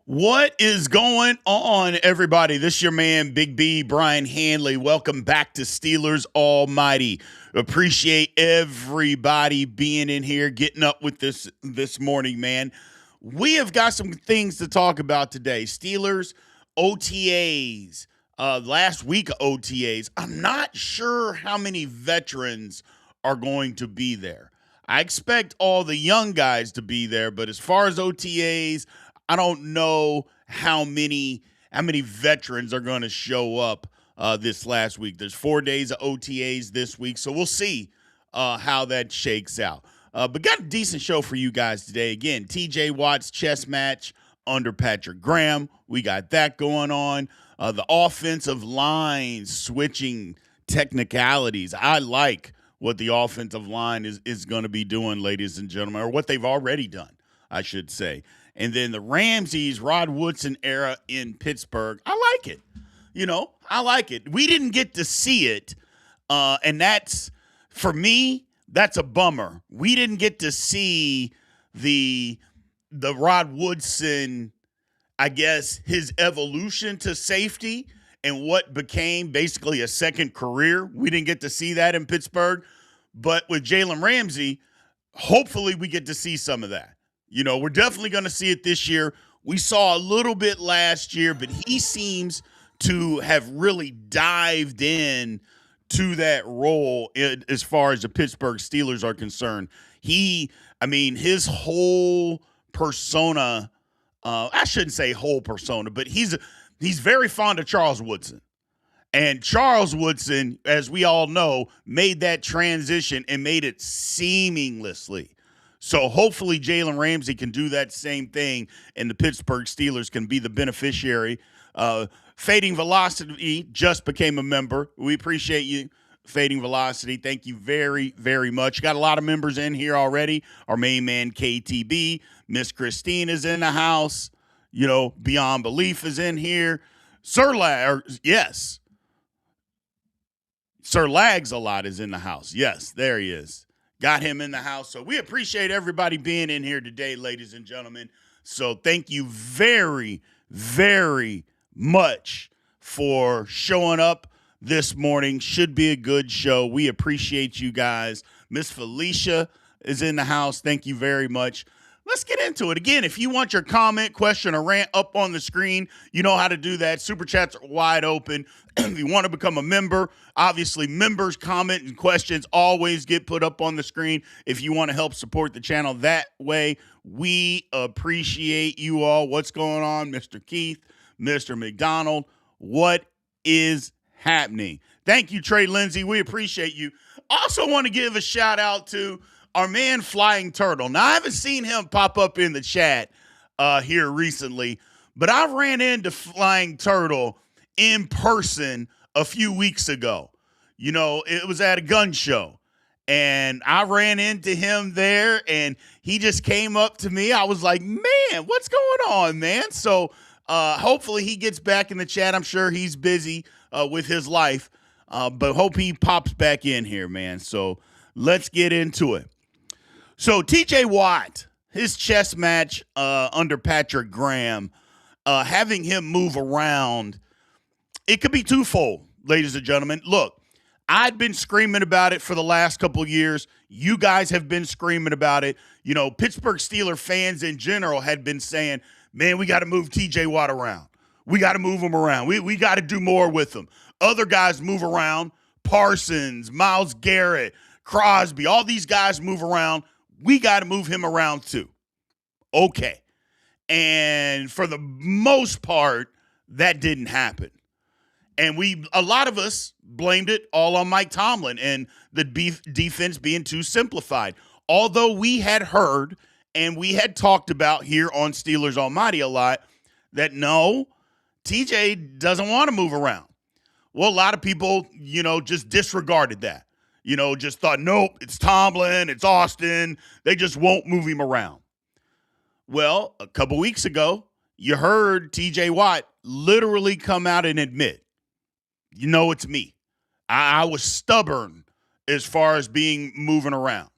What is going on, everybody? This your man, Big B, Brian Hanley. Welcome back to Steelers Almighty. Appreciate everybody being in here, getting up with this morning, man. We have got some things to talk about today. Steelers OTAs, last week of OTAs. I'm not sure how many veterans are going to be there. I expect all the young guys to be there, but as far as OTAs, I don't know how many veterans are going to show up this last week. There's 4 days of OTAs this week, so we'll see how that shakes out. But got a decent show for you guys today. Again, TJ Watt's chess match under Patrick Graham. We got that going on. The offensive line switching technicalities. I like what the offensive line is going to be doing, ladies and gentlemen, or what they've already done, I should say. And then the Ramsey's Rod Woodson era in Pittsburgh. I like it. I like it. We didn't get to see it. And that's, for me, that's a bummer. We didn't get to see the Rod Woodson, I guess, his evolution to safety and what became basically a second career. We didn't get to see that in Pittsburgh. But with Jalen Ramsey, hopefully we get to see some of that. We're definitely going to see it this year. We saw a little bit last year, but he seems to have really dived in to that role as far as the Pittsburgh Steelers are concerned. His whole persona, I shouldn't say whole persona, but he's very fond of Charles Woodson. And Charles Woodson, as we all know, made that transition and made it seamlessly. So hopefully Jalen Ramsey can do that same thing, and the Pittsburgh Steelers can be the beneficiary. Fading Velocity just became a member. We appreciate you, Fading Velocity. Thank you very, very much. Got a lot of members in here already. Our main man, KTB. Miss Christine is in the house. Beyond Belief is in here. Sir Lags-A-Lot is in the house. Yes, there he is. Got him in the house. So we appreciate everybody being in here today, ladies and gentlemen. So thank you very, very much for showing up this morning. Should be a good show. We appreciate you guys. Miss Felicia is in the house. Thank you very much. Let's get into it. Again, if you want your comment, question, or rant up on the screen, you know how to do that. Super chats are wide open. If you want to become a member, obviously members' comment and questions always get put up on the screen. If you want to help support the channel that way, we appreciate you all. What's going on, Mr. Keith, Mr. McDonald? What is happening? Thank you, Trey Lindsay. We appreciate you. Also want to give a shout out to our man Flying Turtle. Now, I haven't seen him pop up in the chat here recently, but I ran into Flying Turtle in person a few weeks ago. It was at a gun show, and I ran into him there, and he just came up to me. I was like, man, what's going on, man? So hopefully he gets back in the chat. I'm sure he's busy with his life, but hope he pops back in here, man. So let's get into it. So TJ Watt, his chess match under Patrick Graham, having him move around, it could be twofold, ladies and gentlemen. Look, I'd been screaming about it for the last couple of years. You guys have been screaming about it. Pittsburgh Steelers fans in general had been saying, man, we got to move TJ Watt around. We got to move him around. We got to do more with him. Other guys move around. Parsons, Myles Garrett, Crosby, all these guys move around. We got to move him around too. Okay. And for the most part, that didn't happen. And a lot of us blamed it all on Mike Tomlin and the defense being too simplified. Although we had heard and we had talked about here on Steelers Almighty a lot that no, TJ doesn't want to move around. Well, a lot of people, just disregarded that. Just thought, nope, it's Tomlin, it's Austin. They just won't move him around. Well, a couple weeks ago, you heard TJ Watt literally come out and admit, it's me. I was stubborn as far as moving around.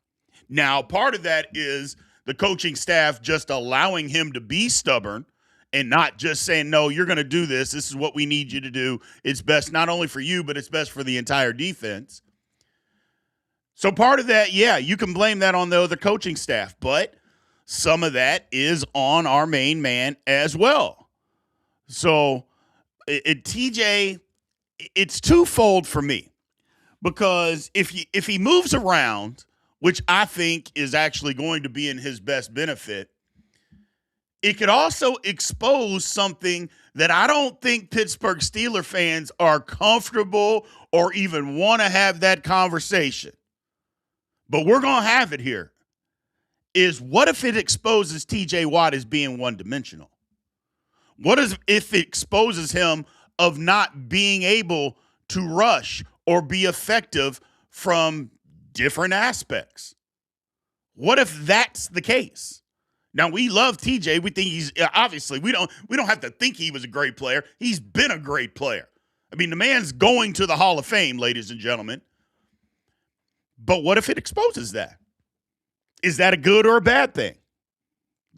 Now, part of that is the coaching staff just allowing him to be stubborn and not just saying, no, you're going to do this. This is what we need you to do. It's best not only for you, but it's best for the entire defense. So part of that, yeah, you can blame that on the other coaching staff, but some of that is on our main man as well. So TJ, it's twofold for me, because if he moves around, which I think is actually going to be in his best benefit, it could also expose something that I don't think Pittsburgh Steelers fans are comfortable or even want to have that conversation. But we're going to have it here. Is what if it exposes TJ Watt as being one-dimensional? What if it exposes him of not being able to rush or be effective from different aspects? What if that's the case? Now, we love TJ. We think he's obviously we don't have to think he was a great player. He's been a great player. I mean, the man's going to the Hall of Fame, ladies and gentlemen. But what if it exposes that? Is that a good or a bad thing?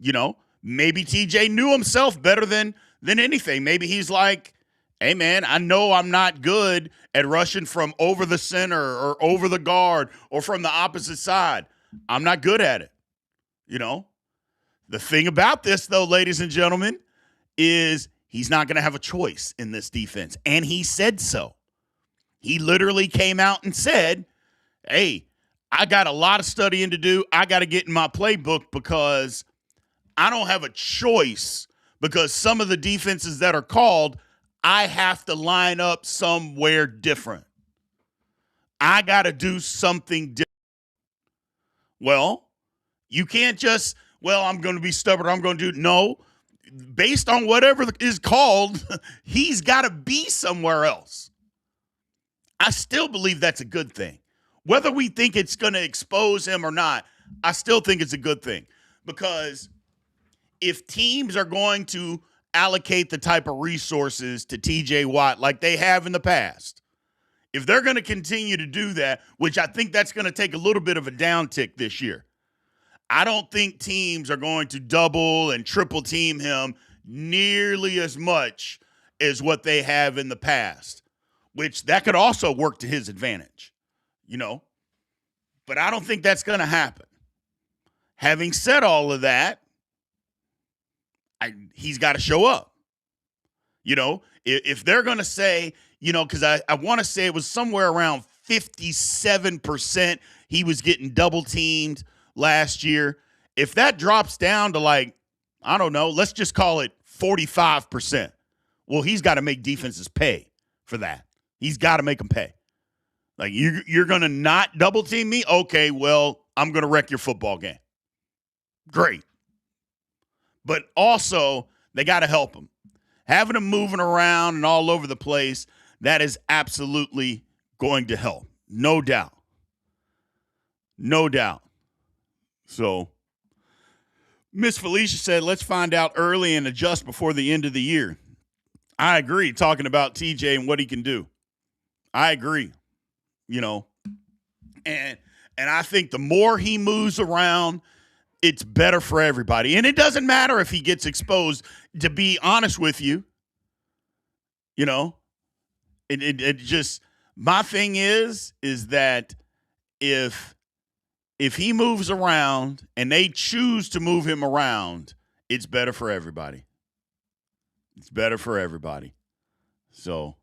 You know, maybe TJ knew himself better than anything. Maybe he's like, hey, man, I know I'm not good at rushing from over the center or over the guard or from the opposite side. I'm not good at it. You know, the thing about this, though, ladies and gentlemen, is he's not going to have a choice in this defense. And he said so. He literally came out and said, hey, I got a lot of studying to do. I got to get in my playbook because I don't have a choice, because some of the defenses that are called, I have to line up somewhere different. I got to do something different. Well, you can't just, I'm going to be stubborn. I'm going to do. No, based on whatever is called, he's got to be somewhere else. I still believe that's a good thing. Whether we think it's going to expose him or not, I still think it's a good thing, because if teams are going to allocate the type of resources to TJ Watt like they have in the past, if they're going to continue to do that, which I think that's going to take a little bit of a downtick this year, I don't think teams are going to double and triple team him nearly as much as what they have in the past, which that could also work to his advantage. You know, but I don't think that's going to happen. Having said all of that, he's got to show up. You know, if they're going to say, you know, because I want to say it was somewhere around 57% he was getting double teamed last year. If that drops down to like, I don't know, let's just call it 45%. Well, he's got to make defenses pay for that. He's got to make them pay. Like, you're going to not double team me? Okay, well, I'm going to wreck your football game. Great. But also, they got to help him. Having him moving around and all over the place, that is absolutely going to help. No doubt. No doubt. So, Miss Felicia said, let's find out early and adjust before the end of the year. I agree, talking about TJ and what he can do. I agree. You know, and I think the more he moves around, it's better for everybody. And it doesn't matter if he gets exposed, to be honest with you. You know, it just, my thing is that if he moves around and they choose to move him around, it's better for everybody. It's better for everybody. So,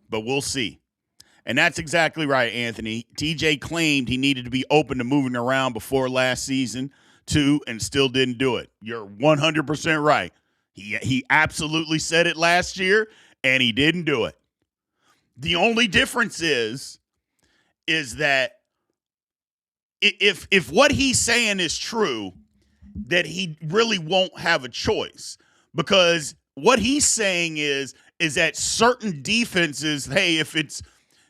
but we'll see. And that's exactly right, Anthony. TJ claimed he needed to be open to moving around before last season, too, and still didn't do it. You're 100% right. He absolutely said it last year, and he didn't do it. The only difference is that if what he's saying is true, that he really won't have a choice, because what he's saying is that certain defenses, hey, if it's,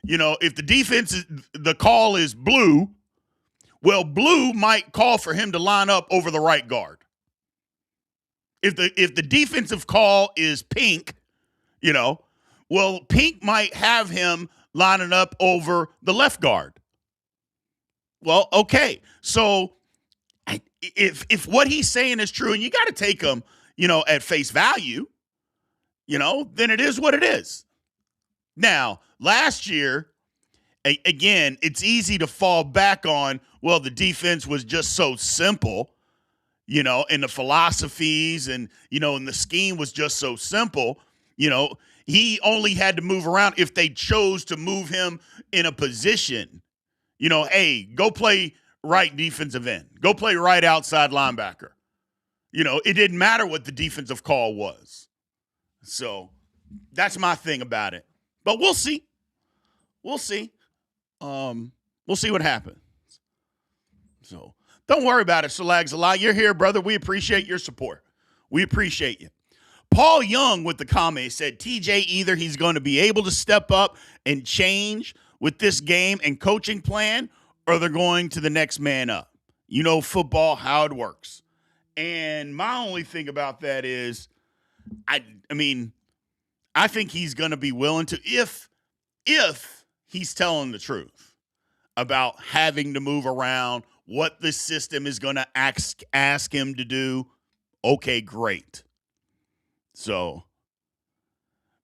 you know, if the defense is, the call is blue, well, blue might call for him to line up over the right guard. If the defensive call is pink, you know, well, pink might have him lining up over the left guard. Well, okay. So if what he's saying is true, and you got to take him, at face value, then it is what it is. Now, last year, again, it's easy to fall back on, well, the defense was just so simple, and the philosophies and the scheme was just so simple. He only had to move around if they chose to move him in a position, hey, go play right defensive end, go play right outside linebacker. It didn't matter what the defensive call was. So that's my thing about it. But we'll see. We'll see. We'll see what happens. So don't worry about it, Salags a lot. You're here, brother. We appreciate your support. We appreciate you. Paul Young with the comment said, TJ, either he's going to be able to step up and change with this game and coaching plan, or they're going to the next man up. Football, how it works. And my only thing about that is, I think he's going to be willing to, if he's telling the truth about having to move around, what the system is going to ask him to do. Okay, great. So,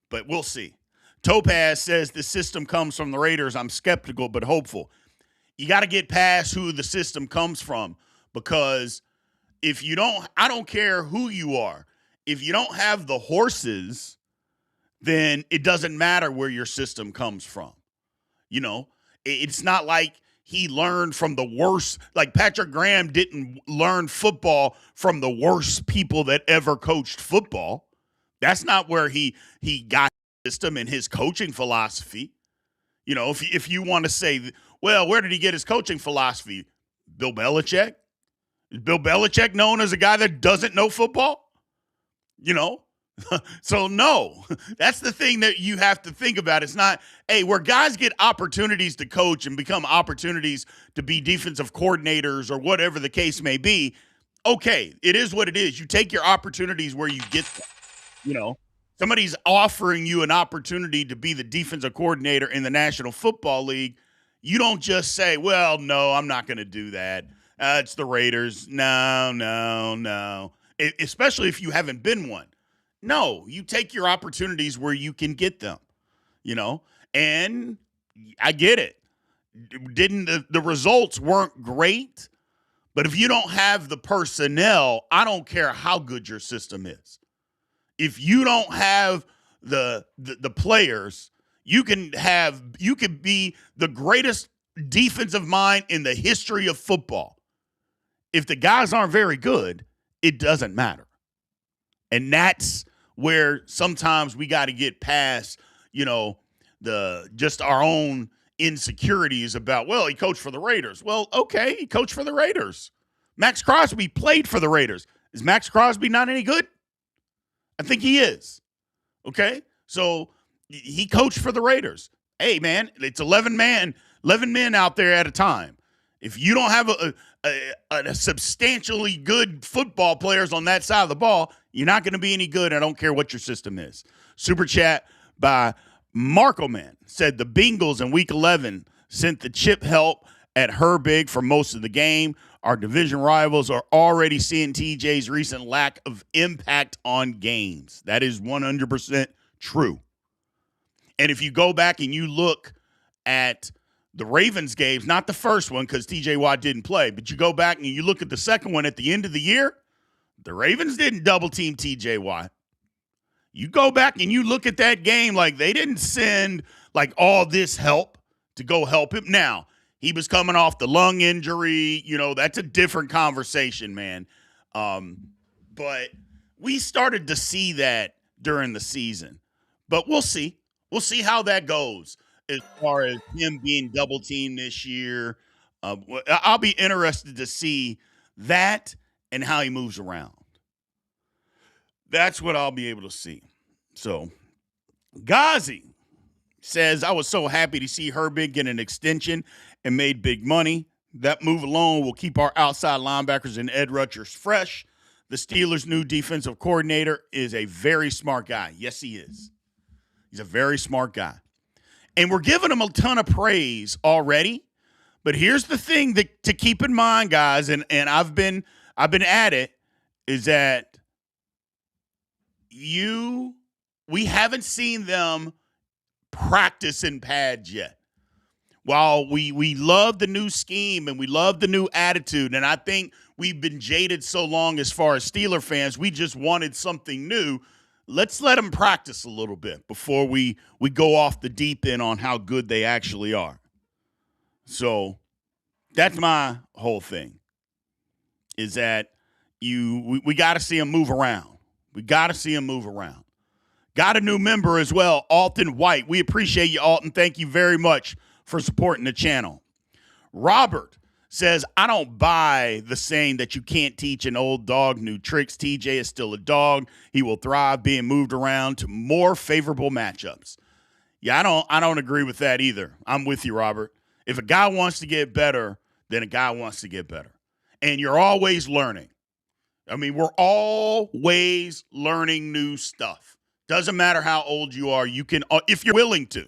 but we'll see. Topaz says the system comes from the Raiders. I'm skeptical, but hopeful. You got to get past who the system comes from, because if you don't, I don't care who you are. If you don't have the horses, then it doesn't matter where your system comes from. It's not like he learned from the worst, like Patrick Graham didn't learn football from the worst people that ever coached football. That's not where he got his system and his coaching philosophy. If you want to say, well, where did he get his coaching philosophy? Bill Belichick? Is Bill Belichick known as a guy that doesn't know football? So no, that's the thing that you have to think about. It's not, hey, where guys get opportunities to coach and become opportunities to be defensive coordinators or whatever the case may be. Okay, it is what it is. You take your opportunities where you get them. Somebody's offering you an opportunity to be the defensive coordinator in the National Football League. You don't just say, well, no, I'm not going to do that. It's the Raiders. No. Especially if you haven't been one. No, you take your opportunities where you can get them, and I get it. The results weren't great, but if you don't have the personnel, I don't care how good your system is. If you don't have the players, you can be the greatest defensive mind in the history of football. If the guys aren't very good, it doesn't matter. And that's where sometimes we got to get past, just our own insecurities about, well, he coached for the Raiders. Well, okay, he coached for the Raiders. Max Crosby played for the Raiders. Is Max Crosby not any good? I think he is. Okay, so he coached for the Raiders. Hey, man, it's 11 men out there at a time. If you don't have a substantially good football players on that side of the ball, you're not going to be any good. I don't care what your system is. Super chat by Marco Man said the Bengals in Week 11 sent the chip help at Herbig for most of the game. Our division rivals are already seeing TJ's recent lack of impact on games. That is 100% true. And if you go back and you look at the Ravens games, not the first one because TJ Watt didn't play, but you go back and you look at the second one at the end of the year, the Ravens didn't double team TJ Watt. You go back and you look at that game, like they didn't send like all this help to go help him. Now, he was coming off the lung injury. That's a different conversation, man. But we started to see that during the season. But we'll see. We'll see how that goes as far as him being double teamed this year. I'll be interested to see that and how he moves around. That's what I'll be able to see. So, Ghazi says, I was so happy to see Herbig get an extension and made big money. That move alone will keep our outside linebackers and Ed Rutgers fresh. The Steelers' new defensive coordinator is a very smart guy. Yes, he is. He's a very smart guy. And we're giving him a ton of praise already. But here's the thing to keep in mind, guys, and I've been at it, is that we haven't seen them practice in pads yet. While we love the new scheme and we love the new attitude, and I think we've been jaded so long as far as Steeler fans, we just wanted something new. Let's let them practice a little bit before we go off the deep end on how good they actually are. So that's my whole thing, is that we got to see them move around. We got to see them move around. Got a new member as well, Alton White. We appreciate you, Alton. Thank you very much for supporting the channel. Robert says, I don't buy the saying that you can't teach an old dog new tricks. TJ is still a dog. He will thrive being moved around to more favorable matchups. Yeah, I don't agree with that either. I'm with you, Robert. If a guy wants to get better, then a guy wants to get better. And you're always learning. I mean, we're always learning new stuff. Doesn't matter how old you are, you can, if you're willing to.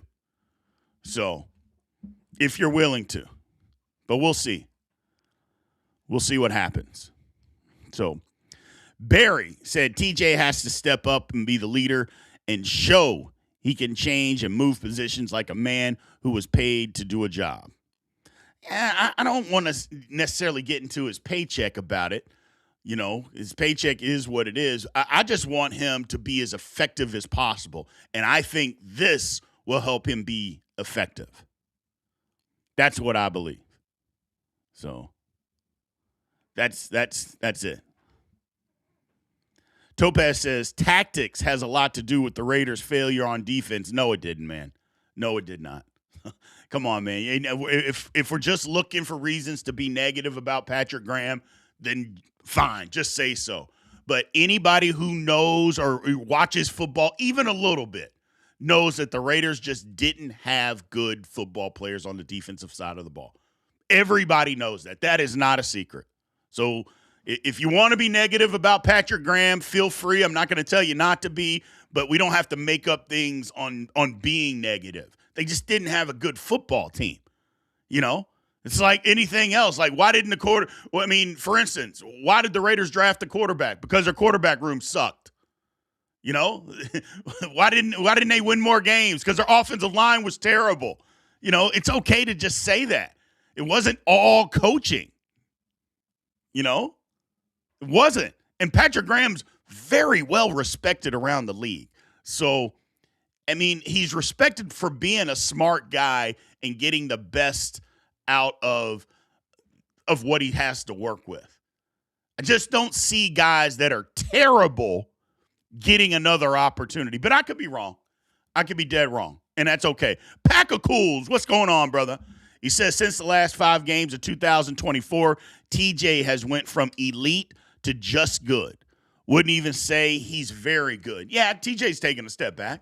So, if you're willing to. But we'll see. We'll see what happens. So, Barry said TJ has to step up and be the leader and show he can change and move positions like a man who was paid to do a job. Yeah, I don't want to necessarily get into his paycheck about it. You know, his paycheck is what it is. I just want him to be as effective as possible. And I think this will help him be effective. That's what I believe. So that's it. Topaz says tactics has a lot to do with the Raiders' failure on defense. No, it didn't, man. No, it did not. Come on, man. If we're just looking for reasons to be negative about Patrick Graham, then fine, just say so. But anybody who knows or watches football even a little bit knows that the Raiders just didn't have good football players on the defensive side of the ball. Everybody knows that. That is not a secret. So if you want to be negative about Patrick Graham, feel free. I'm not going to tell you not to be, but we don't have to make up things on being negative. They just didn't have a good football team. You know? It's like anything else. Like, why didn't for instance, why did the Raiders draft the quarterback? Because their quarterback room sucked. You know? Why didn't they win more games? Because their offensive line was terrible. You know, it's okay to just say that. It wasn't all coaching. You know? It wasn't. And Patrick Graham's very well respected around the league. So, I mean, he's respected for being a smart guy and getting the best out of what he has to work with. I just don't see guys that are terrible getting another opportunity. But I could be wrong. I could be dead wrong. And that's okay. Pack of Cools, what's going on, brother? He says, since the last 5 games of 2024, TJ has went from elite to just good. Wouldn't even say he's very good. Yeah, TJ's taking a step back.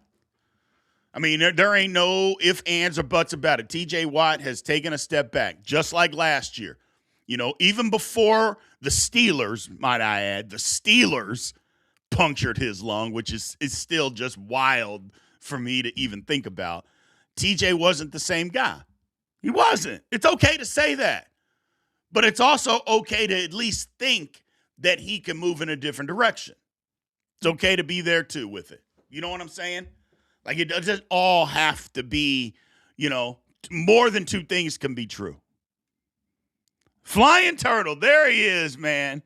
I mean, there ain't no ifs, ands, or buts about it. TJ Watt has taken a step back, just like last year. You know, even before the Steelers, might I add, the Steelers punctured his lung, which is still just wild for me to even think about. TJ wasn't the same guy. He wasn't. It's okay to say that. But it's also okay to at least think that he can move in a different direction. It's okay to be there, too, with it. You know what I'm saying? Like, it doesn't all have to be, you know, more than 2 things can be true. Flying Turtle, there he is, man.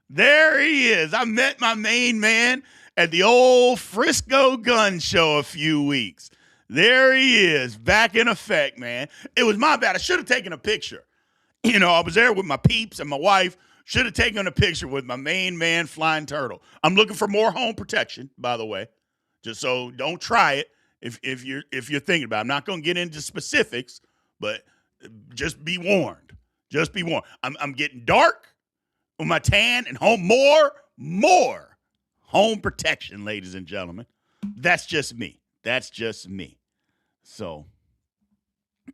There he is. I met my main man at the old Frisco Gun Show a few weeks. There he is, back in effect, man. It was my bad. I should have taken a picture. You know, I was there with my peeps and my wife. Should have taken a picture with my main man, Flying Turtle. I'm looking for more home protection, by the way. Just so don't try it if you're thinking about it. I'm not going to get into specifics, but just be warned. Just be warned. I'm getting dark with my tan and more home protection, ladies and gentlemen. That's just me. That's just me. So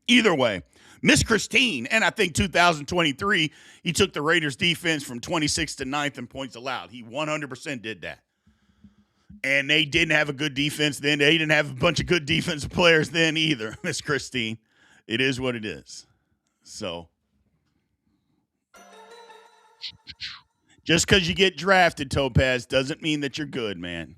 either way, Miss Christine, and I think 2023, he took the Raiders defense from 26th to 9th in points allowed. He 100% did that. And they didn't have a good defense then. They didn't have a bunch of good defensive players then either, Miss Christine. It is what it is. So, just because you get drafted, Topaz, doesn't mean that you're good, man.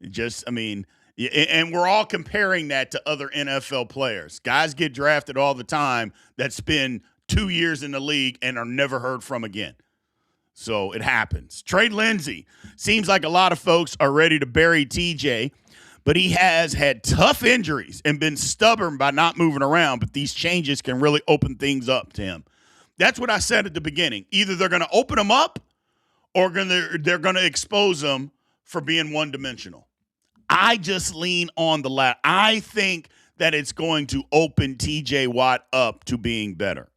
And we're all comparing that to other NFL players. Guys get drafted all the time that spend 2 years in the league and are never heard from again. So it happens. Trey Lindsey. Seems like a lot of folks are ready to bury TJ, but he has had tough injuries and been stubborn by not moving around, but these changes can really open things up to him. That's what I said at the beginning. Either they're going to open him up or they're going to expose him for being one-dimensional. I just lean on the latter. I think that it's going to open TJ Watt up to being better.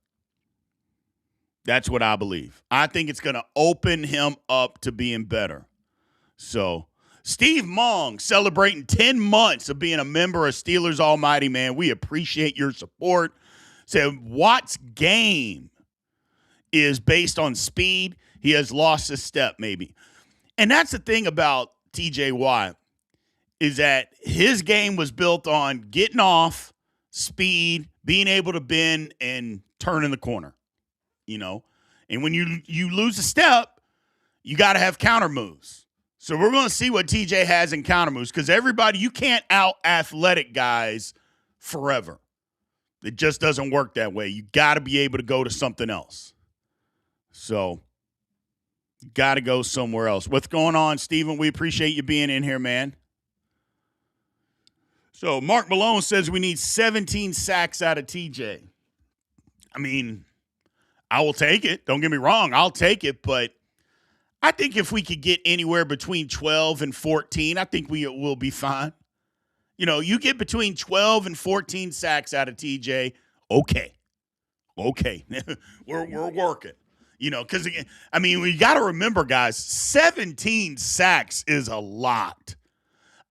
That's what I believe. I think it's going to open him up to being better. So, Steve Mong celebrating 10 months of being a member of Steelers Almighty, man. We appreciate your support. Said Watt's game is based on speed. He has lost his step, maybe. And that's the thing about TJ Watt, is that his game was built on getting off, speed, being able to bend, and turn in the corner. And when you lose a step, you got to have counter moves. So we're going to see what TJ has in counter moves, because you can't out-athletic guys forever. It just doesn't work that way. You got to be able to go to something else. So you got to go somewhere else. What's going on, Steven? We appreciate you being in here, man. So Mark Malone says we need 17 sacks out of TJ. I will take it. Don't get me wrong. I'll take it. But I think if we could get anywhere between 12 and 14, I think we will be fine. You get between 12 and 14 sacks out of TJ, okay. we're working. Because, we got to remember, guys, 17 sacks is a lot.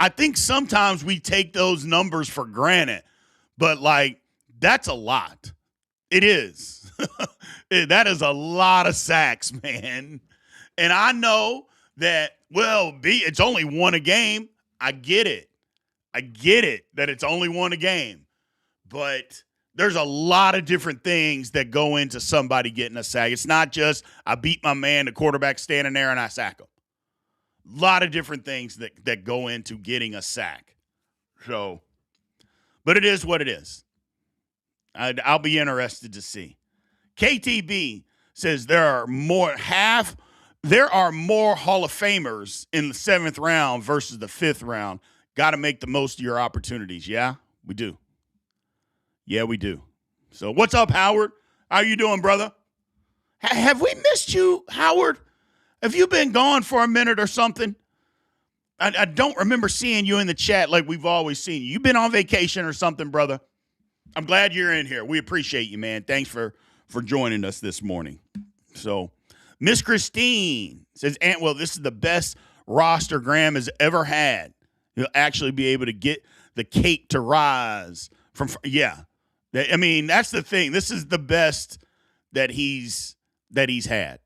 I think sometimes we take those numbers for granted, but, that's a lot. It is. That is a lot of sacks, man. And I know that, it's only one a game. I get it that it's only one a game. But there's a lot of different things that go into somebody getting a sack. It's not just I beat my man, the quarterback standing there, and I sack him. A lot of different things that go into getting a sack. So, but it is what it is. I'll be interested to see. KTB says there are more Hall of Famers in the 7th round versus the 5th round. Got to make the most of your opportunities. Yeah, we do. Yeah, we do. So what's up, Howard? How you doing, brother? Have we missed you, Howard? Have you been gone for a minute or something? I don't remember seeing you in the chat like we've always seen you. You been on vacation or something, brother? I'm glad you're in here. We appreciate you, man. Thanks for joining us this morning. So, Miss Christine says, Antwell, this is the best roster Graham has ever had. He'll actually be able to get the cake to rise from. Yeah, that's the thing. This is the best that he's had,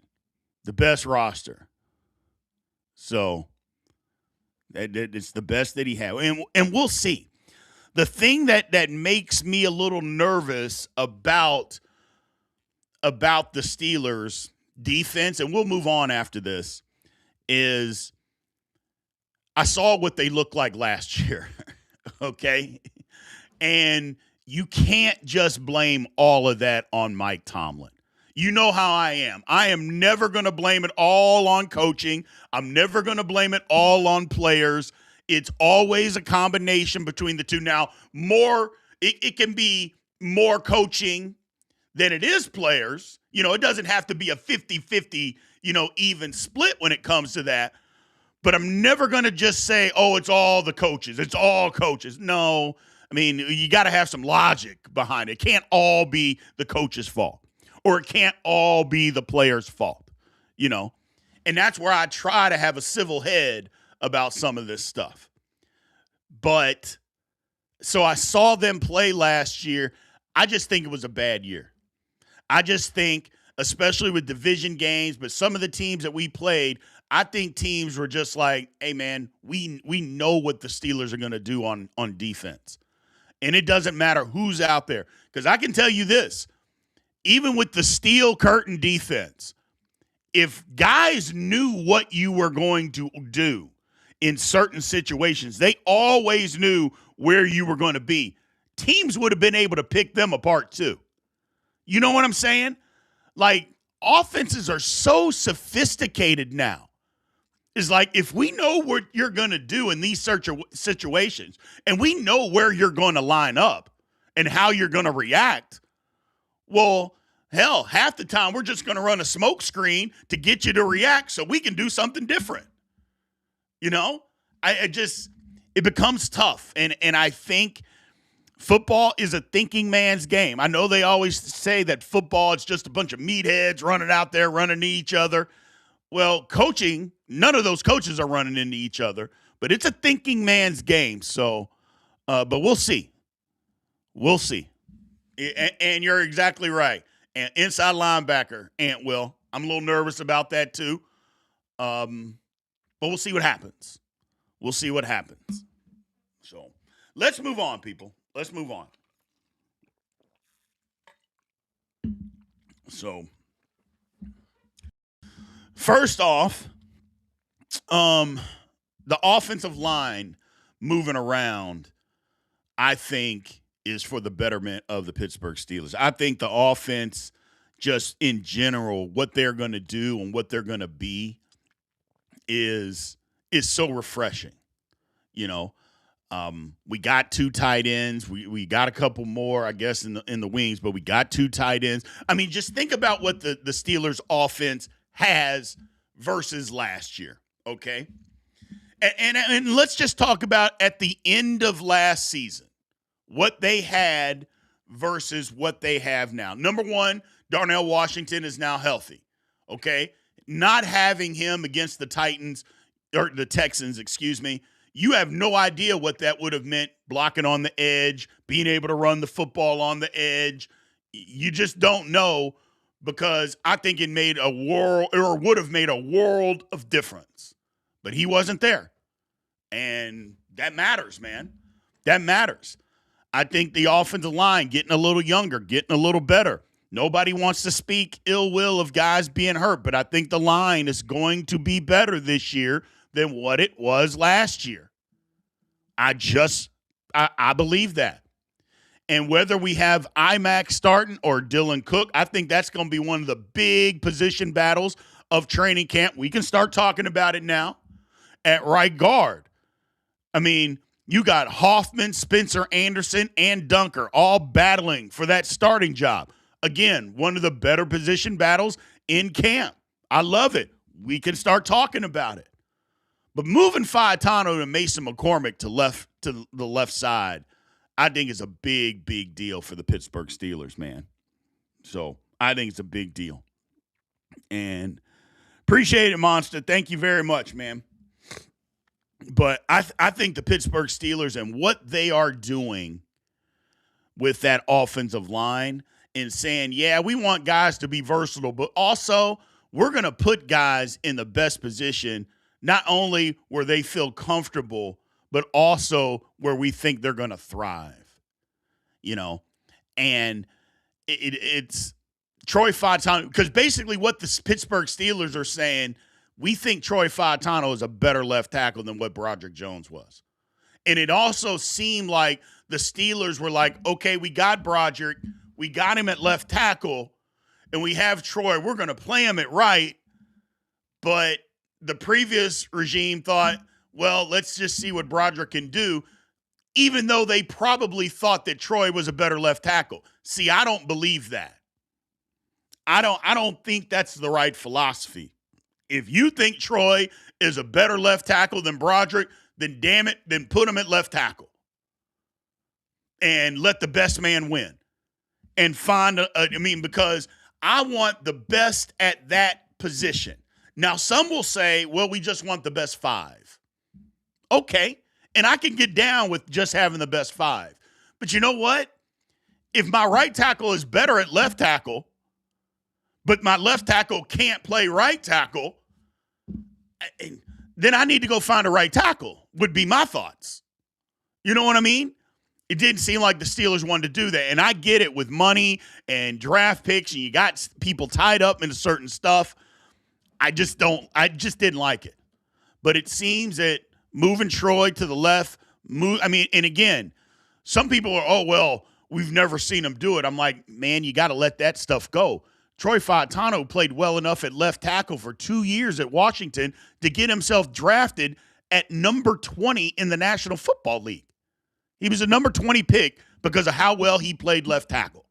the best roster. So it's the best that he had, and we'll see. The thing that makes me a little nervous about the Steelers defense, and we'll move on after this, is I saw what they looked like last year, okay? And you can't just blame all of that on Mike Tomlin. You know how I am. I am never going to blame it all on coaching. I'm never going to blame it all on players. It's always a combination between the two. Now, it can be more coaching than it is players. It doesn't have to be a 50-50, even split when it comes to that. But I'm never going to just say, it's all the coaches. It's all coaches. No. You got to have some logic behind it. It can't all be the coach's fault. Or it can't all be the player's fault, And that's where I try to have a civil head about some of this stuff. But, so I saw them play last year. I just think it was a bad year. I just think, especially with division games, but some of the teams that we played, I think teams were just like, hey, man, we know what the Steelers are going to do on defense. And it doesn't matter who's out there. Because I can tell you this. Even with the steel curtain defense, if guys knew what you were going to do, in certain situations. They always knew where you were going to be. Teams would have been able to pick them apart too. You know what I'm saying? Like, offenses are so sophisticated now. It's like, if we know what you're going to do in these situations, and we know where you're going to line up and how you're going to react, well, hell, half the time we're just going to run a smoke screen to get you to react so we can do something different. You know, it becomes tough. And I think football is a thinking man's game. I know they always say that football is just a bunch of meatheads running out there, running into each other. Well, coaching, none of those coaches are running into each other, but it's a thinking man's game. So, but we'll see. We'll see. And you're exactly right. And inside linebacker, Ant Will. I'm a little nervous about that too. But we'll see what happens. We'll see what happens. So let's move on, people. Let's move on. So first off, the offensive line moving around, I think, is for the betterment of the Pittsburgh Steelers. I think the offense, just in general, what they're going to do and what they're going to be is so refreshing. You know, we got 2 tight ends. We got a couple more, I guess, in the wings, but we got 2 tight ends. I mean, just think about what the Steelers offense has versus last year, okay? And let's just talk about at the end of last season, what they had versus what they have now. Number one, Darnell Washington is now healthy, okay? Not having him against the Texans, you have no idea what that would have meant, blocking on the edge, being able to run the football on the edge. You just don't know, because I think it made a world, or would have made a world of difference. But he wasn't there. And that matters, man. That matters. I think the offensive line getting a little younger, getting a little better. Nobody wants to speak ill will of guys being hurt, but I think the line is going to be better this year than what it was last year. I believe that. And whether we have IMAC starting or Dylan Cook, I think that's going to be one of the big position battles of training camp. We can start talking about it now. At right guard, I mean, you got Hoffman, Spencer Anderson, and Dunker all battling for that starting job. Again, one of the better position battles in camp. I love it. We can start talking about it. But moving Faetano and Mason McCormick to the left side, I think is a big, big deal for the Pittsburgh Steelers, man. So I think it's a big deal. And appreciate it, Monster. Thank you very much, man. But I think the Pittsburgh Steelers and what they are doing with that offensive line and saying, yeah, we want guys to be versatile, but also we're going to put guys in the best position, not only where they feel comfortable, but also where we think they're going to thrive, you know. And it's Troy Faetano, because basically what the Pittsburgh Steelers are saying, we think Troy Faetano is a better left tackle than what Broderick Jones was. And it also seemed like the Steelers were like, okay, we got Broderick, we got him at left tackle, and we have Troy. We're going to play him at right. But the previous regime thought, well, let's just see what Broderick can do, even though they probably thought that Troy was a better left tackle. See, I don't believe that. I don't think that's the right philosophy. If you think Troy is a better left tackle than Broderick, then damn it, then put him at left tackle. And let the best man win. And because I want the best at that position. Now, some will say, well, we just want the best 5. Okay. And I can get down with just having the best 5. But you know what? If my right tackle is better at left tackle, but my left tackle can't play right tackle, then I need to go find a right tackle, would be my thoughts. You know what I mean? It didn't seem like the Steelers wanted to do that. And I get it with money and draft picks, and you got people tied up into certain stuff. I just didn't like it. But it seems that moving Troy to the left. And again, some people are, oh, well, we've never seen him do it. I'm like, man, you got to let that stuff go. Troy Fautano played well enough at left tackle for 2 years at Washington to get himself drafted at number 20 in the National Football League. He was a number 20 pick because of how well he played left tackle.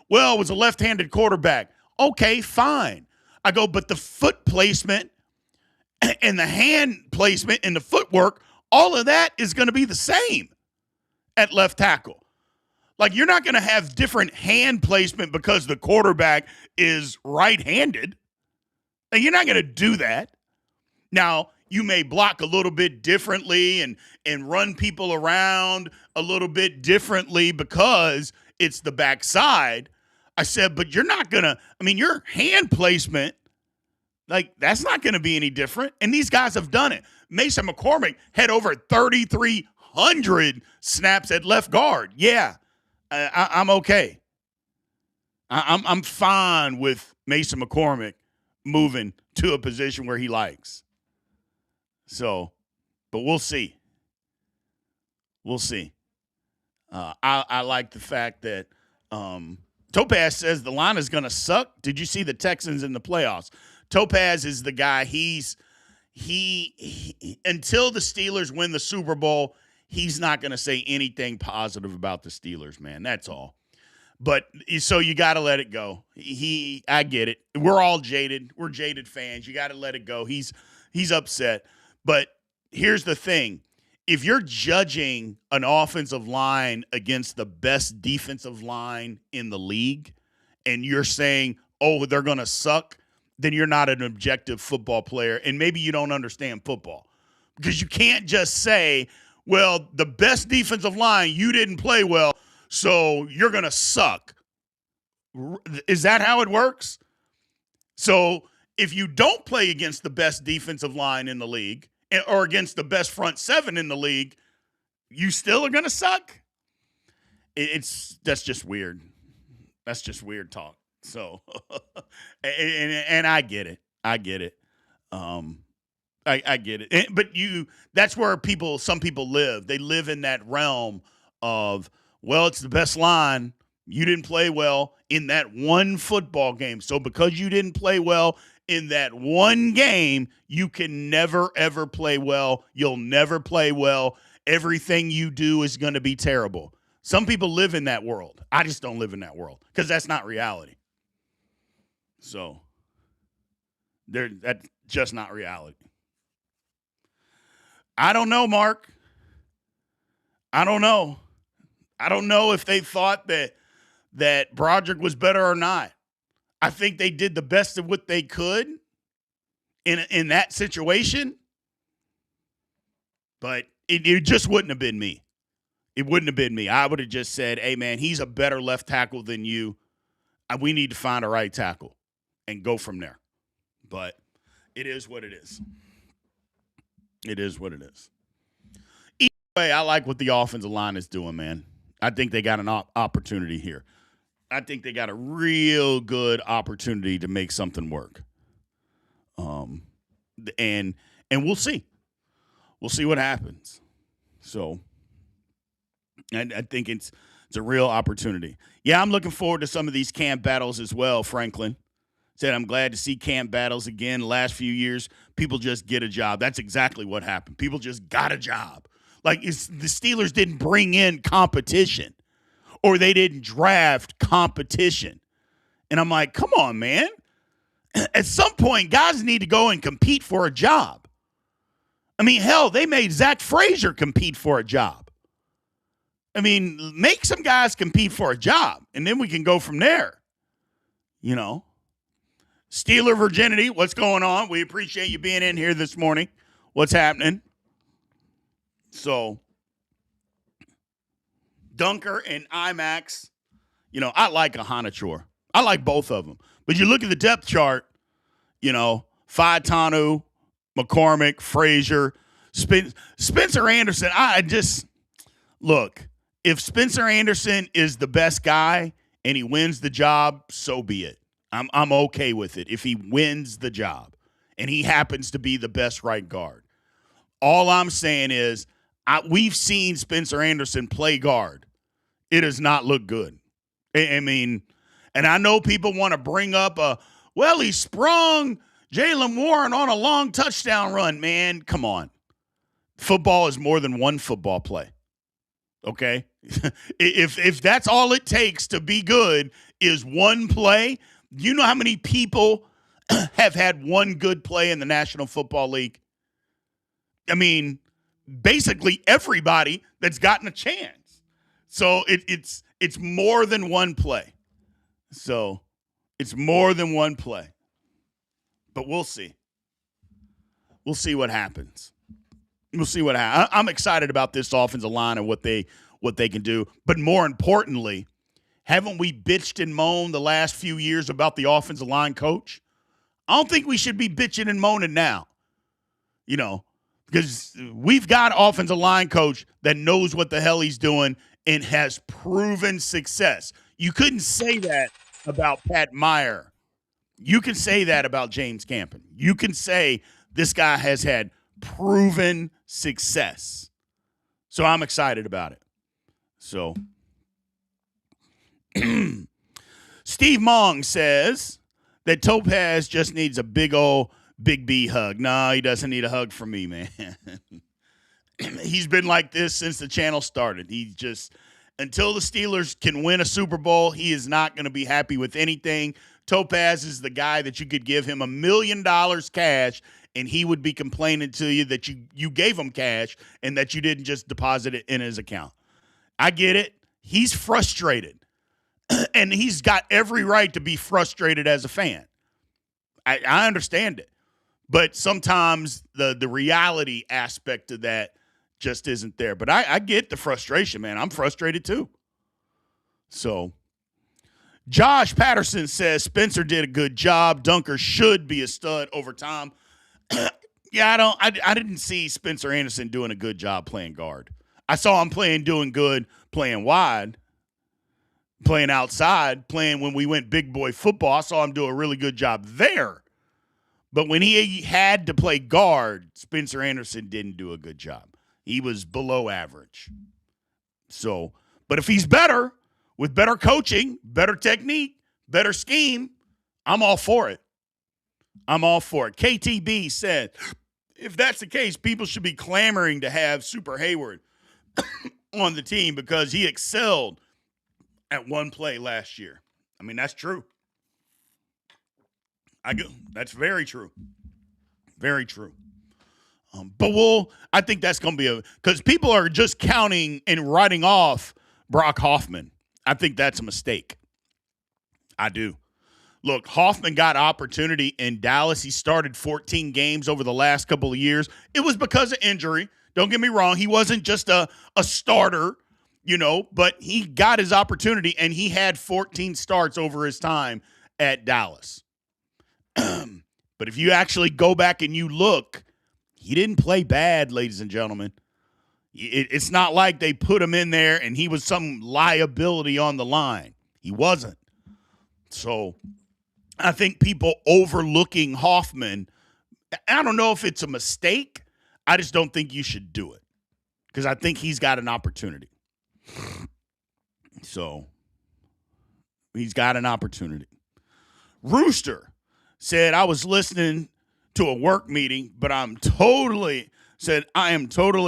Well, it was a left-handed quarterback. Okay, fine. I go, but the foot placement and the hand placement and the footwork, all of that is going to be the same at left tackle. Like, you're not going to have different hand placement because the quarterback is right-handed. Like, you're not going to do that. Now, you may block a little bit differently and run people around a little bit differently because it's the backside. I said, but you're not going to, your hand placement, like, that's not going to be any different. And these guys have done it. Mason McCormick had over 3,300 snaps at left guard. Yeah, I'm okay. I'm fine with Mason McCormick moving to a position where he likes. So, but we'll see. We'll see. I like the fact that Topaz says the line is going to suck. Did you see the Texans in the playoffs? Topaz is the guy. He until the Steelers win the Super Bowl, he's not going to say anything positive about the Steelers, man. That's all. But so you got to let it go. I get it. We're all jaded. We're jaded fans. You got to let it go. He's upset. But here's the thing. If you're judging an offensive line against the best defensive line in the league and you're saying, oh, they're going to suck, then you're not an objective football player, and maybe you don't understand football. Because you can't just say, well, the best defensive line, you didn't play well, so you're going to suck. Is that how it works? So if you don't play against the best defensive line in the league or against the best front seven in the league, you still are going to suck? That's just weird. That's just weird talk. So, and I get it. I get it. I get it. But that's where some people live. They live in that realm of, well, it's the best line. You didn't play well in that one football game. So because you didn't play well in that one game, you can never, ever play well. You'll never play well. Everything you do is going to be terrible. Some people live in that world. I just don't live in that world because that's not reality. So that's just not reality. I don't know, Mark. I don't know. I don't know if they thought that Broderick was better or not. I think they did the best of what they could in that situation. But it just wouldn't have been me. It wouldn't have been me. I would have just said, hey, man, he's a better left tackle than you. We need to find a right tackle and go from there. But it is what it is. It is what it is. Either way, I like what the offensive line is doing, man. I think they got an opportunity here. I think they got a real good opportunity to make something work. And we'll see. We'll see what happens. So I think it's a real opportunity. Yeah, I'm looking forward to some of these camp battles as well, Franklin. Said I'm glad to see camp battles again. The last few years, people just get a job. That's exactly what happened. People just got a job. Like the Steelers didn't bring in competition or they didn't draft competition. And I'm like, come on, man. At some point, guys need to go and compete for a job. I mean, hell, they made Zach Frazier compete for a job. I mean, make some guys compete for a job, and then we can go from there. You know. Steeler Virginity, what's going on? We appreciate you being in here this morning. What's happening? So, Dunker and IMAX, I like Ahanachour. I like both of them. But you look at the depth chart, Fautanu, McCormick, Frazier, Spencer Anderson. Look, if Spencer Anderson is the best guy and he wins the job, so be it. I'm okay with it if he wins the job and he happens to be the best right guard. All I'm saying is we've seen Spencer Anderson play guard. It does not look good. I mean, and I know people want to bring up he sprung Jalen Warren on a long touchdown run. Man, come on. Football is more than one football play. Okay? if that's all it takes to be good is one play, you know how many people have had one good play in the National Football League? I mean, basically everybody that's gotten a chance. So it's more than one play. So it's more than one play. But we'll see. We'll see what happens. We'll see what happens. I'm excited about this offensive line and what they can do. But more importantly, haven't we bitched and moaned the last few years about the offensive line coach? I don't think we should be bitching and moaning now. You know, because we've got an offensive line coach that knows what the hell he's doing and has proven success. You couldn't say that about Pat Meyer. You can say that about James Campen. You can say this guy has had proven success. So I'm excited about it. So Steve Mong says that Topaz just needs a big B hug. No, he doesn't need a hug from me, man. He's been like this since the channel started. He just, until the Steelers can win a Super Bowl, he is not going to be happy with anything. Topaz is the guy that you could give him $1 million cash, and he would be complaining to you that you gave him cash and that you didn't just deposit it in his account. I get it. He's frustrated, and he's got every right to be frustrated as a fan. I understand it. But sometimes the reality aspect of that just isn't there. But I get the frustration, man. I'm frustrated too. So Josh Patterson says Spencer did a good job. Dunker should be a stud over time. Yeah, I didn't see Spencer Anderson doing a good job playing guard. I saw him doing good playing wide, playing outside, playing when we went big boy football. I saw him do a really good job there. But when he had to play guard, Spencer Anderson didn't do a good job. He was below average. So, but if he's better, with better coaching, better technique, better scheme, I'm all for it. I'm all for it. KTB said, if that's the case, people should be clamoring to have Super Hayward on the team because he excelled at one play last year. I mean, that's true. That's very true. Very true. I think that's going to be because people are just counting and writing off Brock Hoffman. I think that's a mistake. I do. Look, Hoffman got opportunity in Dallas. He started 14 games over the last couple of years. It was because of injury. Don't get me wrong. He wasn't just a starter, but he got his opportunity, and he had 14 starts over his time at Dallas. But if you actually go back and you look, he didn't play bad, ladies and gentlemen. It's not like they put him in there and he was some liability on the line. He wasn't. So I think people overlooking Hoffman, I don't know if it's a mistake. I just don't think you should do it because I think he's got an opportunity. So he's got an opportunity. Rooster said, I was listening to a work meeting, but I am totally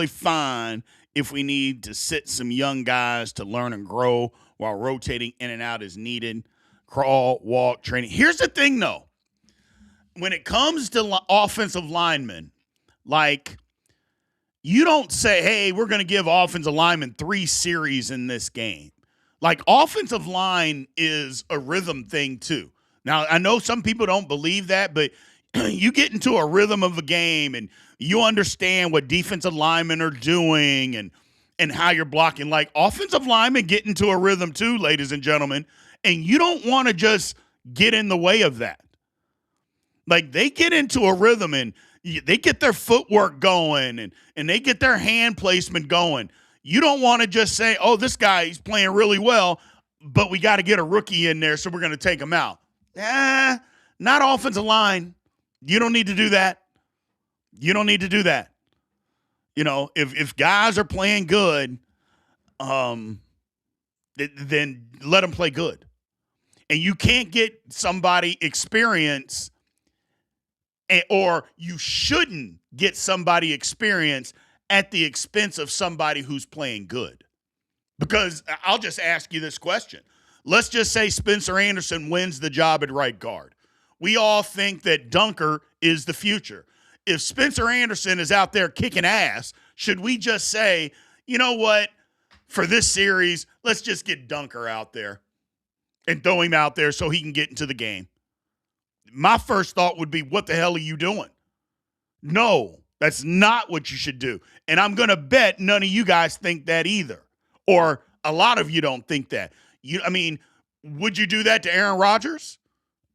fine if we need to sit some young guys to learn and grow while rotating in and out as needed. Crawl, walk, training. Here's the thing, though. When it comes to offensive linemen, you don't say, hey, we're going to give offensive linemen 3 series in this game. Offensive line is a rhythm thing, too. Now, I know some people don't believe that, but you get into a rhythm of a game and you understand what defensive linemen are doing and how you're blocking. Offensive linemen get into a rhythm too, ladies and gentlemen, and you don't want to just get in the way of that. They get into a rhythm and they get their footwork going and they get their hand placement going. You don't want to just say, oh, this guy, he's playing really well, but we got to get a rookie in there, so we're going to take him out. Not offensive line. You don't need to do that. You don't need to do that. If guys are playing good, then let them play good. And you can't get somebody experience, or you shouldn't get somebody experience at the expense of somebody who's playing good. Because I'll just ask you this question. Let's just say Spencer Anderson wins the job at right guard. We all think that Dunker is the future. If Spencer Anderson is out there kicking ass, should we just say, you know what, for this series, let's just get Dunker out there and throw him out there so he can get into the game? My first thought would be, what the hell are you doing? No, that's not what you should do. And I'm going to bet none of you guys think that either. Or a lot of you don't think that. Would you do that to Aaron Rodgers?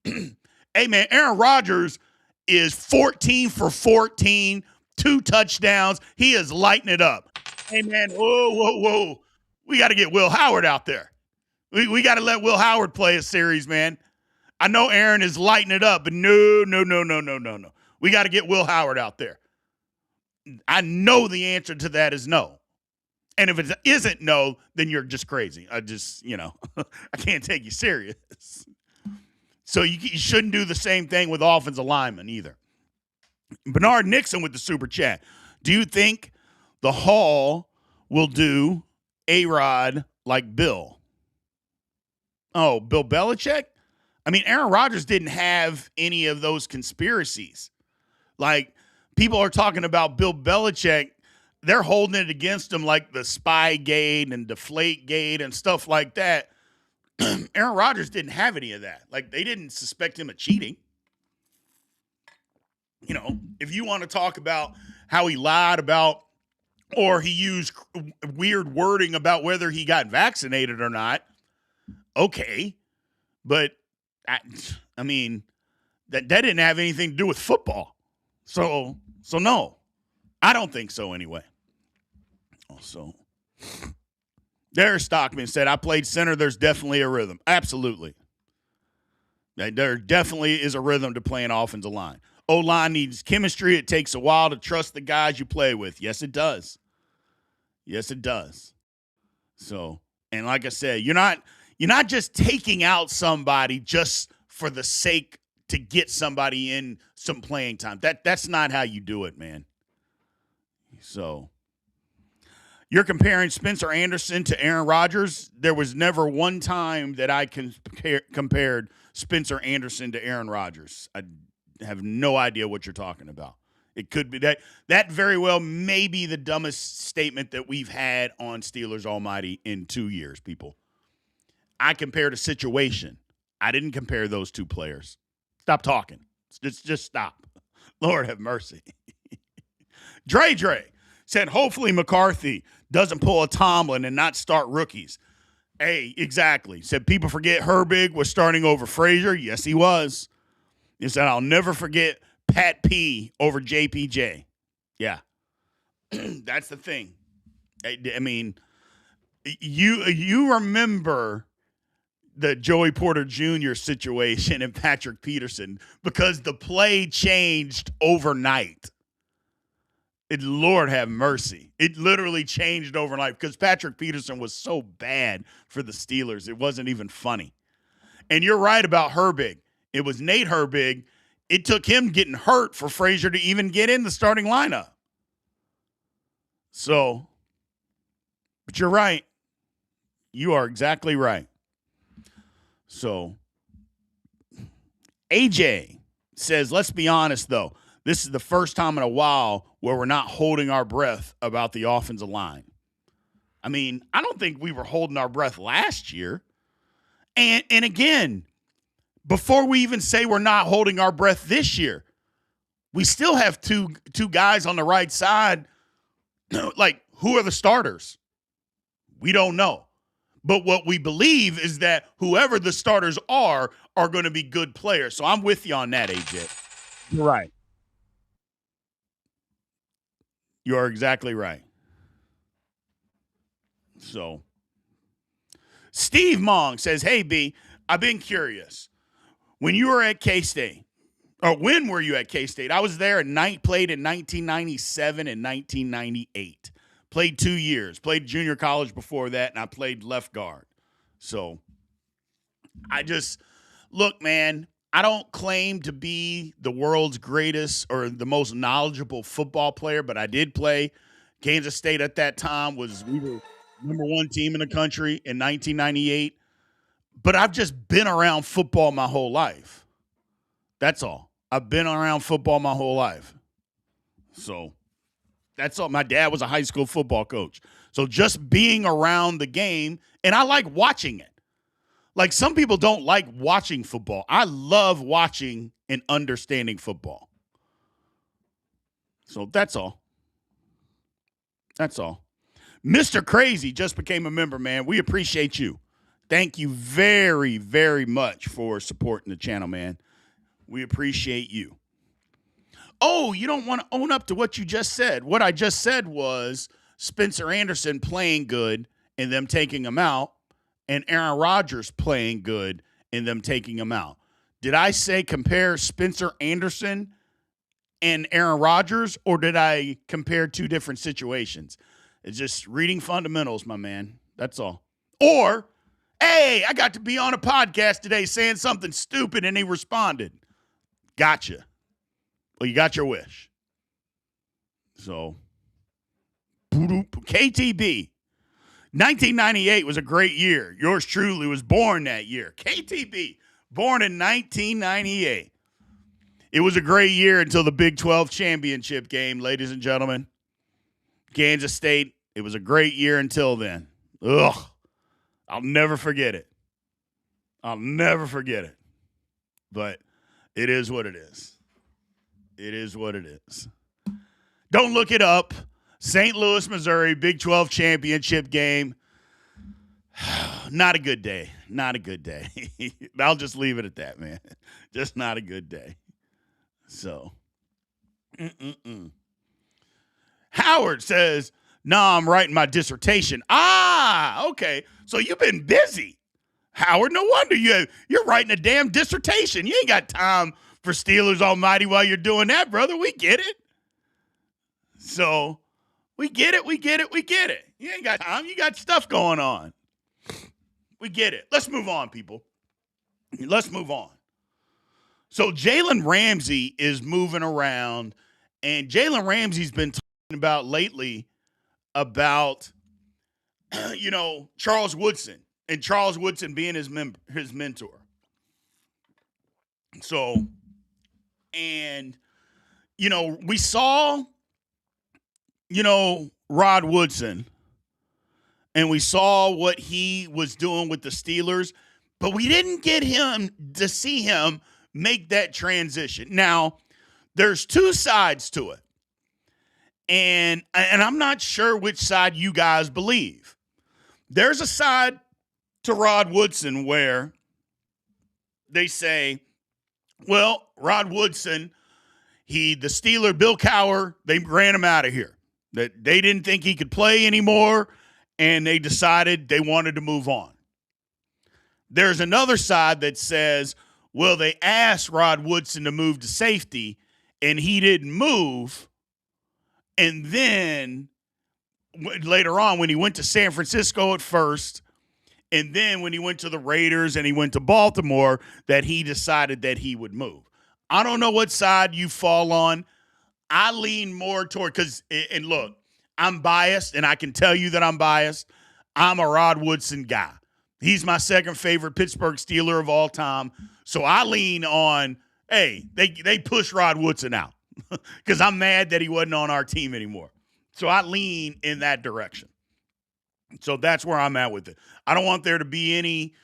Hey, man, Aaron Rodgers is 14 for 14, 2 touchdowns. He is lighting it up. Hey, man, whoa. We got to get Will Howard out there. We got to let Will Howard play a series, man. I know Aaron is lighting it up, but no. We got to get Will Howard out there. I know the answer to that is no. And if it isn't no, then you're just crazy. I can't take you serious. So you shouldn't do the same thing with offensive linemen either. Bernard Nixon with the super chat. Do you think the Hall will do A-Rod like Bill? Oh, Bill Belichick? Aaron Rodgers didn't have any of those conspiracies. Like, people are talking about Bill Belichick. They're holding it against him like the Spygate and Deflategate and stuff like that. Aaron Rodgers didn't have any of that. Like, they didn't suspect him of cheating. If you want to talk about how he lied about, or he used weird wording about whether he got vaccinated or not, okay. But, that didn't have anything to do with football. So no. I don't think so anyway. Also, Derek Stockman said, I played center. There's definitely a rhythm. Absolutely. There definitely is a rhythm to playing offensive line. O-line needs chemistry. It takes a while to trust the guys you play with. Yes, it does. Yes, it does. So, and like I said, you're not just taking out somebody just for the sake to get somebody in some playing time. That's not how you do it, man. So, you're comparing Spencer Anderson to Aaron Rodgers. There was never one time that I compared Spencer Anderson to Aaron Rodgers. I have no idea what you're talking about. It could be that very well may be the dumbest statement that we've had on Steelers Almighty in 2 years, people. I compared a situation. I didn't compare those two players. Stop talking. Just stop. Lord have mercy. Dre said, hopefully McCarthy doesn't pull a Tomlin and not start rookies. Hey, exactly. Said people forget Herbig was starting over Frazier. Yes, he was. He said, I'll never forget Pat P over JPJ. Yeah. That's the thing. You remember the Joey Porter Jr. situation and Patrick Peterson because the play changed overnight. Lord have mercy. It literally changed overnight because Patrick Peterson was so bad for the Steelers. It wasn't even funny. And you're right about Herbig. It was Nate Herbig. It took him getting hurt for Frazier to even get in the starting lineup. So, but you're right. You are exactly right. So, AJ says, let's be honest, though. This is the first time in a while where we're not holding our breath about the offensive line. I don't think we were holding our breath last year. And again, before we even say we're not holding our breath this year, we still have two guys on the right side. Like, who are the starters? We don't know. But what we believe is that whoever the starters are going to be good players. So I'm with you on that, AJ. You're right. You are exactly right. So, Steve Mong says, hey, B, I've been curious. When you were at K-State, Or when were you at K-State? I was there played in 1997 and 1998. Played 2 years. Played junior college before that, and I played left guard. So look, man, I don't claim to be the world's greatest or the most knowledgeable football player, but I did play. Kansas State at that time we were number 1 team in the country in 1998. But I've just been around football my whole life. That's all. I've been around football my whole life. So that's all. My dad was a high school football coach. So just being around the game, and I like watching it. Like, some people don't like watching football. I love watching and understanding football. So that's all. That's all. Mr. Crazy just became a member, man. We appreciate you. Thank you very, very much for supporting the channel, man. We appreciate you. Oh, you don't want to own up to what you just said. What I just said was Spencer Anderson playing good and them taking him out, and Aaron Rodgers playing good and them taking him out. Did I say compare Spencer Anderson and Aaron Rodgers, or did I compare 2 different situations? It's just reading fundamentals, my man. That's all. Or, hey, I got to be on a podcast today saying something stupid and he responded. Gotcha. Well, you got your wish. So, KTB. 1998 was a great year. Yours truly was born that year. KTB, born in 1998. It was a great year until the Big 12 championship game, ladies and gentlemen. Kansas State, it was a great year until then. Ugh. I'll never forget it. I'll never forget it. But it is what it is. It is what it is. Don't look it up. St. Louis, Missouri, Big 12 championship game. Not a good day. Not a good day. I'll just leave it at that, man. Just not a good day. So, Howard says, "Nah, I'm writing my dissertation." Ah, okay. So you've been busy, Howard. No wonder you're writing a damn dissertation. You ain't got time for Steelers Almighty while you're doing that, brother. We get it. So, we get it. We get it. We get it. You ain't got time. You got stuff going on. We get it. Let's move on, people. Let's move on. So Jalen Ramsey is moving around, and Jalen Ramsey's been talking about lately about, Charles Woodson, and Charles Woodson being his mentor. So, and, we saw, Rod Woodson, and we saw what he was doing with the Steelers, but we didn't get him to see him make that transition. Now, there's 2 sides to it. And I'm not sure which side you guys believe. There's a side to Rod Woodson where they say, well, Rod Woodson, the Steeler, Bill Cowher, they ran him out of here. That they didn't think he could play anymore, and they decided they wanted to move on. There's another side that says, well, they asked Rod Woodson to move to safety, and he didn't move. And then later on, when he went to San Francisco at first, and then when he went to the Raiders and he went to Baltimore, that he decided that he would move. I don't know what side you fall on. I lean more toward, and look, I'm biased, and I can tell you that I'm biased. I'm a Rod Woodson guy. He's my second favorite Pittsburgh Steeler of all time. So I lean on, hey, they pushed Rod Woodson out because I'm mad that he wasn't on our team anymore. So I lean in that direction. So that's where I'm at with it. I don't want there to be any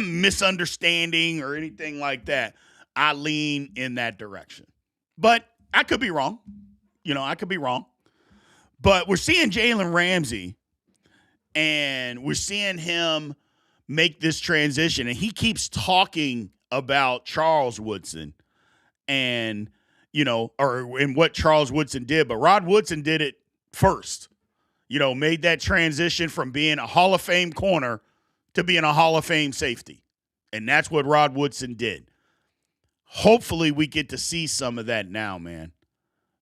misunderstanding or anything like that. I lean in that direction. But I could be wrong. I could be wrong. But we're seeing Jalen Ramsey, and we're seeing him make this transition. And he keeps talking about Charles Woodson and, and what Charles Woodson did. But Rod Woodson did it first, made that transition from being a Hall of Fame corner to being a Hall of Fame safety. And that's what Rod Woodson did. hopefully we get to see some of that now, man,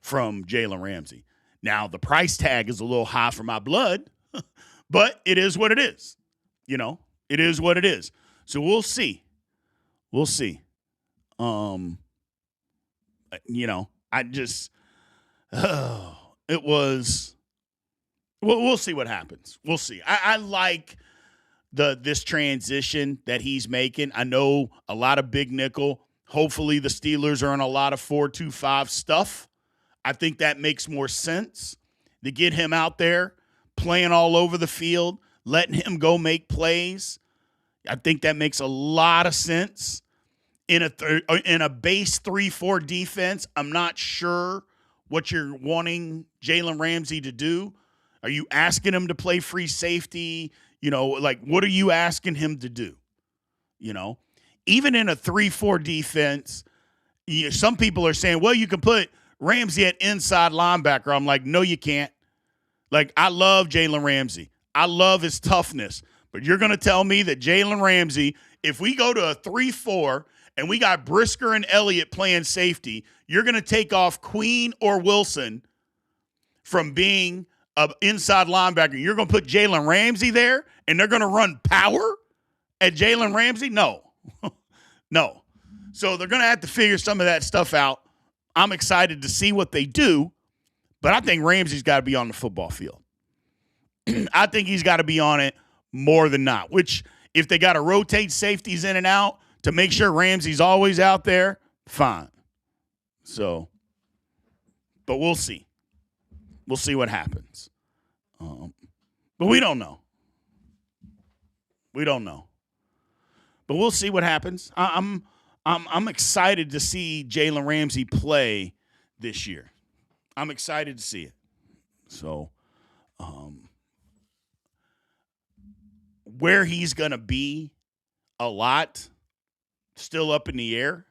from Jalen Ramsey. Now, the price tag is a little high for my blood, but it is what it is. It is what it is. So we'll see. We'll see. I just, it was, we'll see what happens. We'll see. I like this transition that he's making. I know a lot of big nickel. Hopefully the Steelers are in a lot of 4-2-5 stuff. I think that makes more sense to get him out there playing all over the field, letting him go make plays. I think that makes a lot of sense. In a base 3-4 defense, I'm not sure what you're wanting Jalen Ramsey to do. Are you asking him to play free safety? What are you asking him to do? Even in a 3-4 defense, some people are saying, well, you can put Ramsey at inside linebacker. I'm like, no, you can't. I love Jalen Ramsey. I love his toughness. But you're going to tell me that Jalen Ramsey, if we go to a 3-4 and we got Brisker and Elliott playing safety, you're going to take off Queen or Wilson from being an inside linebacker. You're going to put Jalen Ramsey there, and they're going to run power at Jalen Ramsey? No. No. So they're going to have to figure some of that stuff out. I'm excited to see what they do, but I think Ramsey's got to be on the football field. I think he's got to be on it more than not, which if they got to rotate safeties in and out to make sure Ramsey's always out there, fine. So, but we'll see. We'll see what happens. But we don't know. We don't know. But we'll see what happens. I'm excited to see Jalen Ramsey play this year. I'm excited to see it. So, where he's going to be a lot still up in the air.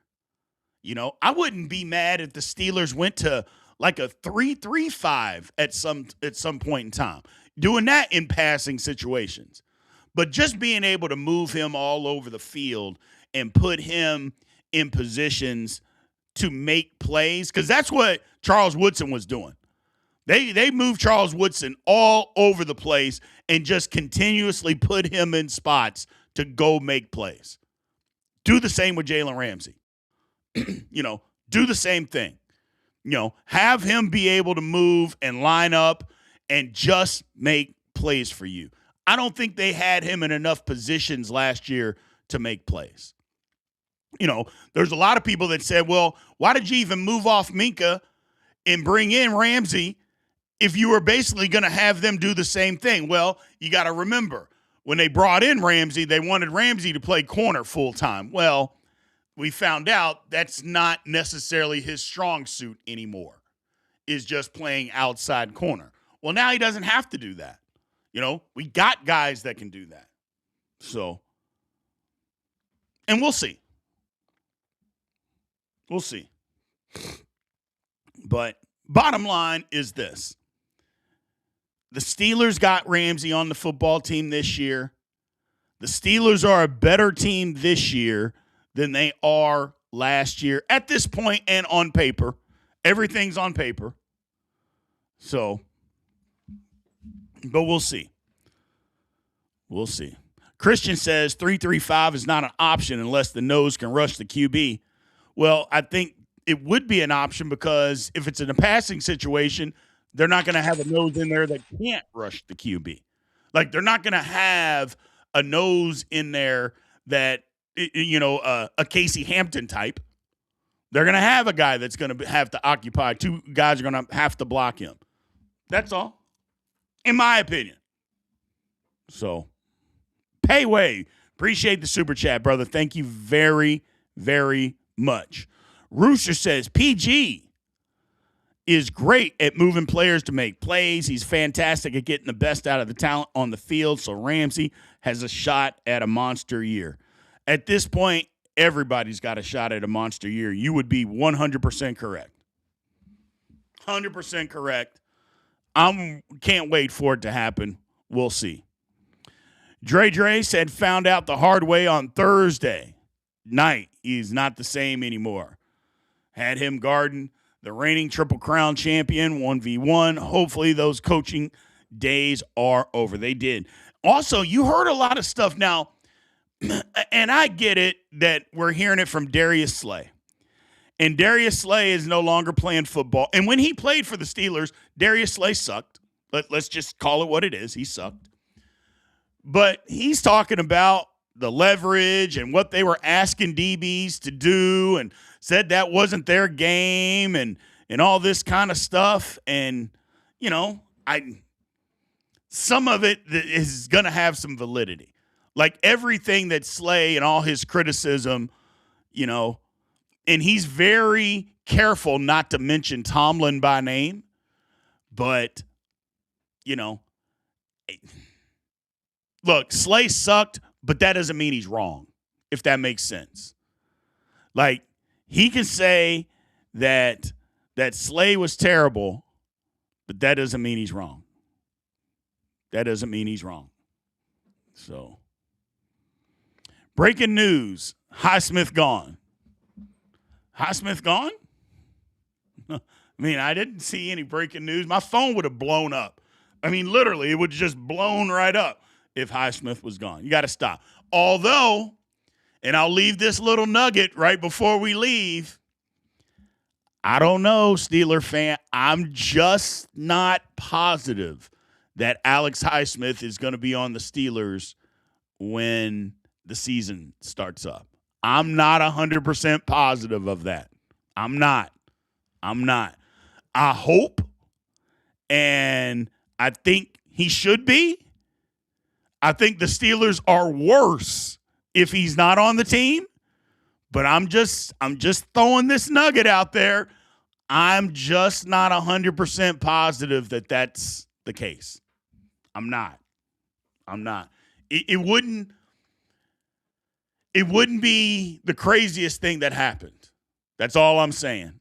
I wouldn't be mad if the Steelers went to like a 3-3-5 at some point in time, doing that in passing situations. But just being able to move him all over the field and put him in positions to make plays, because that's what Charles Woodson was doing. They moved Charles Woodson all over the place and just continuously put him in spots to go make plays. Do the same with Jalen Ramsey. Do the same thing. Have him be able to move and line up and just make plays for you. I don't think they had him in enough positions last year to make plays. There's a lot of people that said, well, why did you even move off Minka and bring in Ramsey if you were basically going to have them do the same thing? Well, you got to remember, when they brought in Ramsey, they wanted Ramsey to play corner full time. Well, we found out that's not necessarily his strong suit anymore, is just playing outside corner. Well, now he doesn't have to do that. We got guys that can do that. So, and we'll see. We'll see. But bottom line is this. The Steelers got Ramsey on the football team this year. The Steelers are a better team this year than they are last year at this point and on paper. Everything's on paper. So, but we'll see. We'll see. Christian says 3-3-5 is not an option unless the nose can rush the QB. Well, I think it would be an option because if it's in a passing situation, they're not going to have a nose in there that can't rush the QB. They're not going to have a nose in there that, a Casey Hampton type. They're going to have a guy that's going to have to occupy. Two guys are going to have to block him. That's all, in my opinion. So, Payway, appreciate the super chat, brother. Thank you very, very much. Rooster says, PG is great at moving players to make plays. He's fantastic at getting the best out of the talent on the field, so Ramsey has a shot at a monster year. At this point, everybody's got a shot at a monster year. You would be 100% correct. 100% correct. I can't wait for it to happen. We'll see. Dre said found out the hard way on Thursday night. He's not the same anymore. Had him guarding the reigning Triple Crown champion, 1v1. Hopefully those coaching days are over. They did. Also, you heard a lot of stuff now, and I get it that we're hearing it from Darius Slay. And Darius Slay is no longer playing football. And when he played for the Steelers, Darius Slay sucked. Let's just call it what it is. He sucked. But he's talking about the leverage and what they were asking DBs to do and said that wasn't their game and all this kind of stuff. And, you know, some of it is going to have some validity. Like everything that Slay and all his criticism, you know, and he's very careful not to mention Tomlin by name. But, you know, look, Slay sucked, but that doesn't mean he's wrong, if that makes sense. Like, he can say that Slay was terrible, but that doesn't mean he's wrong. That doesn't mean he's wrong. So, breaking news, Highsmith gone. Highsmith gone? I mean, I didn't see any breaking news. My phone would have blown up. I mean, literally, it would have just blown right up if Highsmith was gone. You got to stop. Although, and I'll leave this little nugget right before we leave, I don't know, Steeler fan. I'm just not positive that Alex Highsmith is going to be on the Steelers when the season starts up. I'm not 100% positive of that. I'm not. I hope, and I think he should be. I think the Steelers are worse if he's not on the team. But I'm just throwing this nugget out there. I'm just not 100% positive that that's the case. I'm not. It wouldn't be the craziest thing that happened. That's all I'm saying.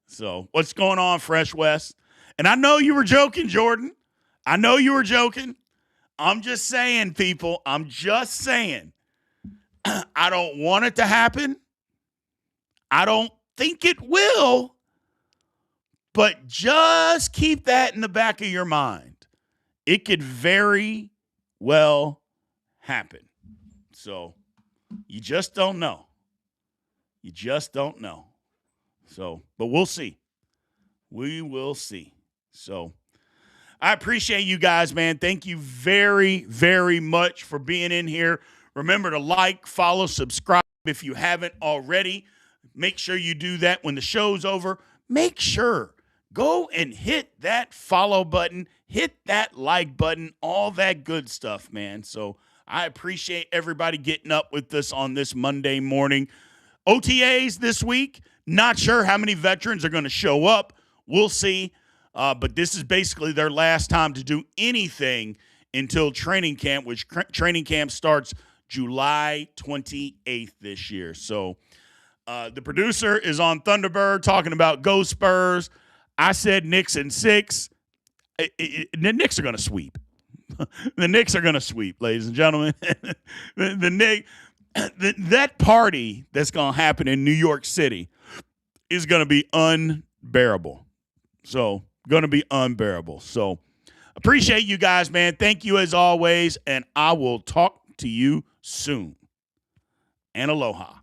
So, what's going on, Fresh West? And I know you were joking, Jordan. I know you were joking. I'm just saying, people. I'm just saying. I don't want it to happen. I don't think it will. But just keep that in the back of your mind. It could very well happen. So, you just don't know. So, but we'll see. We will see. So, I appreciate you guys, man. Thank you very, very much for being in here. Remember to like, follow, subscribe if you haven't already. Make sure you do that when the show's over. Make sure. Go and hit that follow button. Hit that like button. All that good stuff, man. So, I appreciate everybody getting up with us on this Monday morning. OTAs this week. Not sure how many veterans are going to show up. We'll see. But this is basically their last time to do anything until training camp, which training camp starts July 28th this year. So the producer is on Thunderbird talking about Go Spurs. I said Knicks in 6. The Knicks are going to sweep. The Knicks are going to sweep, ladies and gentlemen. The Knicks. That party that's going to happen in New York City is going to be unbearable. So, going to be unbearable. So, appreciate you guys, man. Thank you as always, and I will talk to you soon. And aloha.